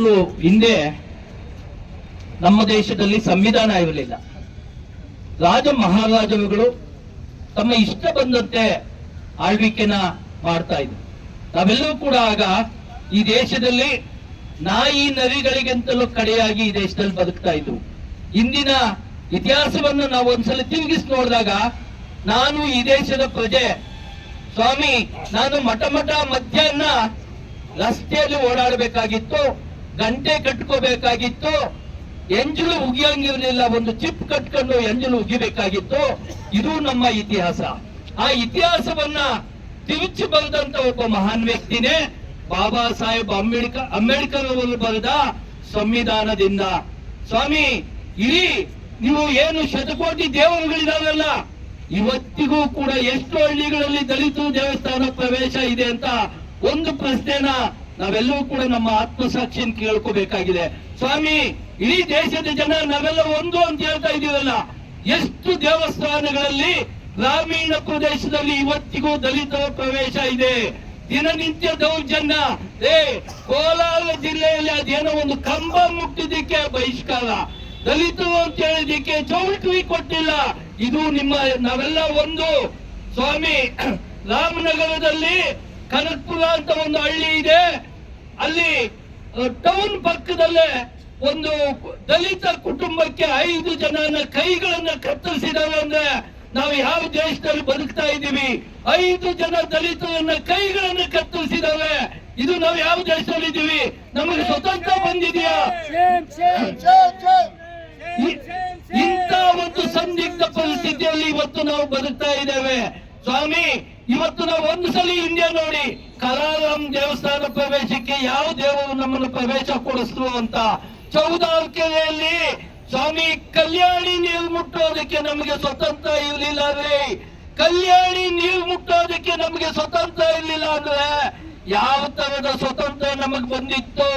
ಇದು ಹಿಂದೆ ನಮ್ಮ ದೇಶದಲ್ಲಿ ಸಂವಿಧಾನ ಇರಲಿಲ್ಲ. ರಾಜ ಮಹಾರಾಜರುಗಳು ತಮ್ಮ ಇಷ್ಟ ಬಂದಂತೆ ಆಳ್ವಿಕೆನ ಮಾಡ್ತಾ ಇದ್ರು. ನಾವೆಲ್ಲರೂ ಕೂಡ ಆಗ ಈ ದೇಶದಲ್ಲಿ ನಾಯಿ ನರಿಗಳಿಗಿಂತಲೂ ಕಡೆಯಾಗಿ ಈ ದೇಶದಲ್ಲಿ ಬದುಕ್ತಾ ಇದ್ವು. ಇಂದಿನ ಇತಿಹಾಸವನ್ನು ನಾವು ಒಂದ್ಸಲ ತಿರುಗಿಸಿ ನೋಡಿದಾಗ, ನಾನು ಈ ದೇಶದ ಪ್ರಜೆ ಸ್ವಾಮಿ, ನಾನು ಮಠ ಮಧ್ಯಾಹ್ನ ರಸ್ತೆಯಲ್ಲಿ ಓಡಾಡಬೇಕಾಗಿತ್ತು, ಗಂಟೆ ಕಟ್ಕೋಬೇಕಾಗಿತ್ತು, ಎಂಜಲು ಉಗಿಯಂಗಿರಲಿಲ್ಲ, ಒಂದು ಚಿಪ್ ಕಟ್ಕೊಂಡು ಎಂಜಲು ಉಗಿಬೇಕಾಗಿತ್ತು. ಇದು ನಮ್ಮ ಇತಿಹಾಸ. ಆ ಇತಿಹಾಸವನ್ನ ತಿರುಚಿ ಬರೆದಂತ ಒಬ್ಬ ಮಹಾನ್ ವ್ಯಕ್ತಿನೇ ಬಾಬಾ ಸಾಹೇಬ್ ಅಂಬೇಡ್ಕರ್ ಅವರು ಬರೆದ ಸಂವಿಧಾನದಿಂದ. ಸ್ವಾಮಿ, ಇಡೀ ನೀವು ಏನು ಶತಕೋಟಿ ದೇವರುಗಳಿದಾವಲ್ಲ, ಇವತ್ತಿಗೂ ಕೂಡ ಎಷ್ಟು ಹಳ್ಳಿಗಳಲ್ಲಿ ದಲಿತ ದೇವಸ್ಥಾನ ಪ್ರವೇಶ ಇದೆ ಅಂತ ಒಂದು ಪ್ರಶ್ನೆನ ನಾವೆಲ್ಲವೂ ಕೂಡ ನಮ್ಮ ಆತ್ಮಸಾಕ್ಷಿಯನ್ನು ಕೇಳ್ಕೋಬೇಕಾಗಿದೆ. ಸ್ವಾಮಿ, ಇಡೀ ದೇಶದ ಜನ ನಾವೆಲ್ಲ ಒಂದು ಅಂತ ಹೇಳ್ತಾ ಇದೀವಲ್ಲ, ಎಷ್ಟು ದೇವಸ್ಥಾನಗಳಲ್ಲಿ ಗ್ರಾಮೀಣ ಪ್ರದೇಶದಲ್ಲಿ ಇವತ್ತಿಗೂ ದಲಿತರ ಪ್ರವೇಶ ಇದೆ. ದಿನನಿತ್ಯ ದೌರ್ಜನ್ಯ. ಕೋಲಾರ ಜಿಲ್ಲೆಯಲ್ಲಿ ಅದೇನೋ ಒಂದು ಕಂಬ ಮುಟ್ಟಿದ್ದಕ್ಕೆ ಬಹಿಷ್ಕಾರ, ದಲಿತರು ಅಂತ ಹೇಳಿದಕ್ಕೆ ಚೌಲ್ಟ್ರಿ ಕೊಟ್ಟಿಲ್ಲ. ಇದು ನಾವೆಲ್ಲ ಒಂದು. ಸ್ವಾಮಿ, ರಾಮನಗರದಲ್ಲಿ ಕನಕಪುರ ಅಂತ ಒಂದು ಹಳ್ಳಿ ಇದೆ. ಅಲ್ಲಿ ಟೌನ್ ಪಕ್ಕದಲ್ಲೇ ಒಂದು ದಲಿತ ಕುಟುಂಬಕ್ಕೆ 5 ಜನನ ಕೈಗಳನ್ನ ಕತ್ತರಿಸಿದಾವೆ. ಅಂದ್ರೆ ನಾವು ಯಾವ ದೇಶದಲ್ಲಿ ಬದುಕ್ತಾ ಇದ್ದೀವಿ? 5 ಜನ ದಲಿತರನ್ನ ಕೈಗಳನ್ನ ಕತ್ತರಿಸಿದಾವೆ. ಇದು ನಾವು ಯಾವ ದೇಶದಲ್ಲಿ ಇದ್ದೀವಿ? ನಮಗೆ ಸ್ವತಂತ್ರ ಬಂದಿದೆಯಾ? ಇಂಥ ಒಂದು ಸಂದಿಗ್ಧ ಪರಿಸ್ಥಿತಿಯಲ್ಲಿ ಇವತ್ತು ನಾವು ಬದುಕ್ತಾ ಇದ್ದೇವೆ. ಸ್ವಾಮಿ, ಇವತ್ತು ನಾವು ಒಂದು ಸಲ ಹಿಂದೆ ನೋಡಿ, ಕಲಾರಾಮ್ ದೇವಸ್ಥಾನ ಪ್ರವೇಶಕ್ಕೆ ಯಾವ ದೇವರು ನಮ್ಮನ್ನು ಪ್ರವೇಶ ಕೊಡಿಸ್ರು ಅಂತ. ಚೌದಾರ್ಕೆರೆಯಲ್ಲಿ ಸ್ವಾಮಿ, ಕಲ್ಯಾಣಿ ನೀರು ಮುಟ್ಟೋದಕ್ಕೆ ನಮಗೆ ಸ್ವತಂತ್ರ ಇರಲಿಲ್ಲ ಅಂದ್ರೆ, ಕಲ್ಯಾಣಿ ನೀರು ಮುಟ್ಟೋದಕ್ಕೆ ನಮಗೆ ಸ್ವತಂತ್ರ ಇರಲಿಲ್ಲ ಅಂದ್ರೆ ಯಾವ ತರದ ಸ್ವತಂತ್ರ ನಮಗ್ ಬಂದಿತ್ತು?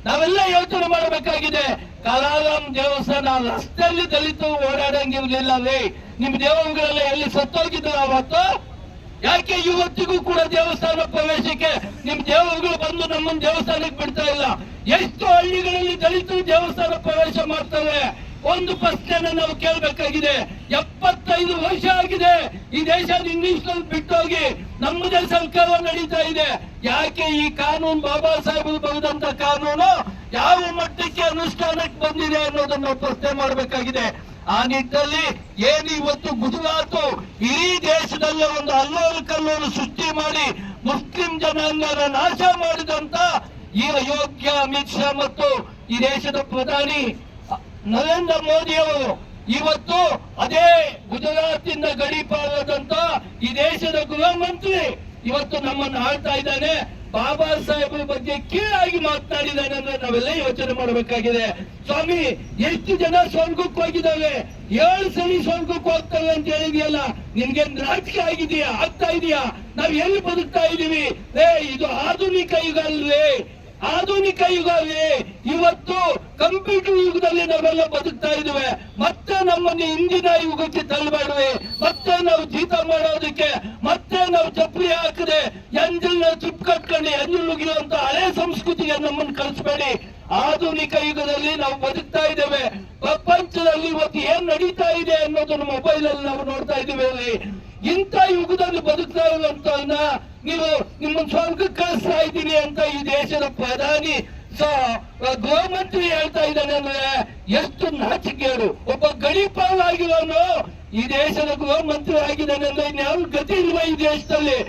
ನಾವೆಲ್ಲ ಯೋಚನೆ ಮಾಡಬೇಕಾಗಿದೆ. ಕಲಾರಾಮ್ ದೇವಸ್ಥಾನ ರಸ್ತೆಯಲ್ಲಿ ದಲಿತರು ಓಡಾಡಂಗಿರ್ಲಿಲ್ಲ ರೀ. ನಿಮ್ ದೇವರುಗಳೆಲ್ಲ ಎಲ್ಲಿ ಸತ್ತೋಗಿದ್ರು ಅವತ್ತು? ಯಾಕೆ ಇವತ್ತಿಗೂ ಕೂಡ ದೇವಸ್ಥಾನ ಪ್ರವೇಶಕ್ಕೆ ನಿಮ್ ದೇವರುಗಳು ಬಂದು ನಮ್ಮನ್ನ ದೇವಸ್ಥಾನಕ್ಕೆ ಬಿಡ್ತಾ ಇಲ್ಲ? ಎಷ್ಟು ಹಳ್ಳಿಗಳಲ್ಲಿ ದಲಿತರು ದೇವಸ್ಥಾನ ಪ್ರವೇಶ ಮಾಡ್ತವೆ? ಒಂದು ಪ್ರಶ್ನೆನ ನಾವು ಕೇಳಬೇಕಾಗಿದೆ. 75 ವರ್ಷ ಆಗಿದೆ ಈ ದೇಶ ಇಂಗ್ಲಿಷ್ ನಲ್ಲಿ ಬಿಟ್ಟೋಗಿ ನಮ್ಮದೇ ಸರ್ಕಾರ ನಡೀತಾ ಇದೆ. ಯಾಕೆ ಈ ಕಾನೂನು, ಬಾಬಾ ಸಾಹೇಬರು ಬರೆದಂತ ಕಾನೂನು ಯಾವ ಮಟ್ಟಕ್ಕೆ ಅನುಷ್ಠಾನಕ್ಕೆ ಬಂದಿದೆ ಅನ್ನೋದನ್ನ ನಾವು ಪ್ರಶ್ನೆ ಮಾಡಬೇಕಾಗಿದೆ. ಆ ನಿಟ್ಟಿನಲ್ಲಿ ಏನು ಇವತ್ತು ಗುಜರಾತ್ ಇಡೀ ದೇಶದಲ್ಲೇ ಒಂದು ಅಲ್ಲೋಲ ಕಲ್ಲೋಲು ಸೃಷ್ಟಿ ಮಾಡಿ ಮುಸ್ಲಿಂ ಜನಾಂಗನ ನಾಶ ಮಾಡಿದಂತ ಈ ಅಯೋಗ್ಯ ಅಮಿತ್ ಶಾ ಮತ್ತು ಈ ದೇಶದ ಪ್ರಧಾನಿ ನರೇಂದ್ರ ಮೋದಿ ಅವರು ಇವತ್ತು ಅದೇ ಗುಜರಾತಿಂದ ಗಡೀಪಾರಾದಂತ ಈ ದೇಶದ ಗೃಹ ಮಂತ್ರಿ ಇವತ್ತು ನಮ್ಮನ್ನು ಆಳ್ತಾ ಇದ್ದಾನೆ. ಬಾಬಾ ಸಾಹೇಬರ ಬಗ್ಗೆ ಕೀಳಾಗಿ ಮಾತನಾಡಿದ್ದಾನೆ ಅಂದ್ರೆ ನಾವೆಲ್ಲ ಯೋಚನೆ ಮಾಡಬೇಕಾಗಿದೆ. ಸ್ವಾಮಿ, ಎಷ್ಟು ಜನ ಸ್ವರ್ಗಕ್ಕೆ ಹೋಗಿದ್ದಾವೆ? 7 ಸಲ ಸ್ವರ್ಗಕ್ಕೆ ಹೋಗ್ತವೆ ಅಂತ ಹೇಳಿದ್ಯಲ್ಲ, ನಿನ್ಗೆ ರಾಜಕೀಯ ಆಗಿದೆಯಾ? ಆಗ್ತಾ ಇದೆಯಾ? ನಾವ್ ಎಲ್ಲಿ ಬದುಕ್ತಾ ಇದೀವಿ? ಇದು ಆಧುನಿಕ ಯುಗ ಅಲ್ವೇ? ಆಧುನಿಕ ಯುಗ ಅಲ್ವೇ? ಇವತ್ತು ಕಂಪ್ಯೂಟರ್ ಯುಗದಲ್ಲಿ ನಾವೆಲ್ಲ ಬದುಕ್ತಾ ಇದ್ದೇವೆ. ಮತ್ತೆ ನಮ್ಮನ್ನು ಹಿಂದಿನ ಯುಗಕ್ಕೆ ತಳ್ಳಬೇಡವೆ. ಮತ್ತೆ ನಾವು ಜೀತ ಮಾಡೋದಕ್ಕೆ, ಮತ್ತೆ ನಾವು ಚಪ್ಪಲಿ ಹಾಕದೆ ಎಂಜಲ್ನ ಚಿಪ್ ಕಟ್ಕೊಂಡು ಎಂಜಲ್ ಮುಗಿಯುವಂತ ಹಳೆ ಸಂಸ್ಕೃತಿಗೆ ನಮ್ಮನ್ನು ಕಳಿಸ್ಬೇಡಿ. ಆಧುನಿಕ ಯುಗದಲ್ಲಿ ನಾವು ಬದುಕ್ತಾ ಇದ್ದೇವೆ. ಪ್ರಪಂಚದಲ್ಲಿ ಇವತ್ತು ಏನ್ ನಡೀತಾ ಇದೆ ಅನ್ನೋದನ್ನು ಮೊಬೈಲ್ ಅಲ್ಲಿ ನಾವು ನೋಡ್ತಾ ಇದ್ದೀವಿ. ಇಂಥ ಯುಗದಲ್ಲಿ ಬದುಕ್ತಾ ಇರುವಂತ ನೀವು ನಿಮ್ಮನ್ನು ಸ್ವರ್ಗಕ್ಕೆ ಕಳಿಸ್ತಾ ಇದ್ದೀನಿ ಅಂತ ಈ ದೇಶದ ಪ್ರಧಾನಿ ಗೃಹ ಮಂತ್ರಿ ಹೇಳ್ತಾ ಇದ್ದಾನೆ ಅಂದ್ರೆ ಎಷ್ಟು ನಾಚಿಕೆಯರು. ಒಬ್ಬ ಗಡೀಪಾರಾಗಿರೋನು ಈ ದೇಶದ ಗೃಹ ಮಂತ್ರಿ ಆಗಿದ್ದಾನೆ ಅಂದ್ರೆ ಇನ್ಯಾವ ಗತಿ ಇಲ್ವಾ ಈ ದೇಶದಲ್ಲಿ?